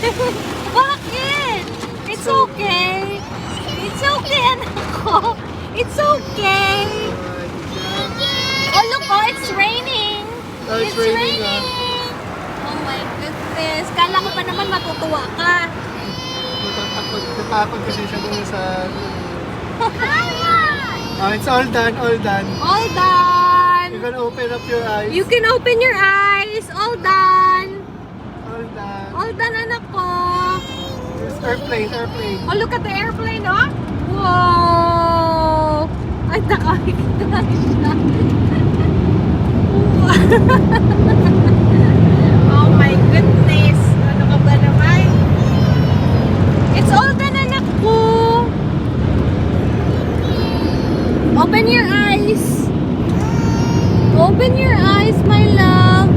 Bakit? It's okay. It's okay, anak ko. It's okay. Oh, look, oh, it's raining. Oh, it's raining, Oh my goodness. Kala ko pa naman matutuwa ka. Natakot kasi siya dun sa... Oh, it's all done, all done. All done. You can open up your eyes. You can open your eyes. All done. All done. All done, anak ko. It's airplane, airplane. Oh, look at the airplane, oh. Wow. Ay, nakakita na siya. Oh my goodness. Ano ka ba naman? It's all done, anak ko. Open your eyes. Open your eyes, my love.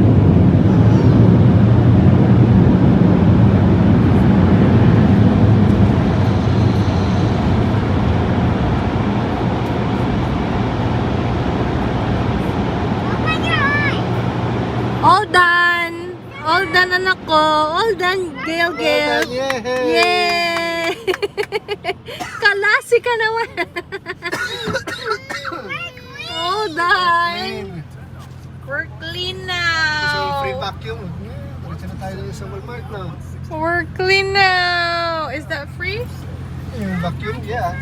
Open your eyes. All done. All done, anak ko. All done, Gale, Gale. Yay! Yay! Kalasi ka naman. All done. We're clean So, free now. vacuum. Diretso na tayo sa Walmart na. We're clean now. Is that free? Yung vacuum, yeah.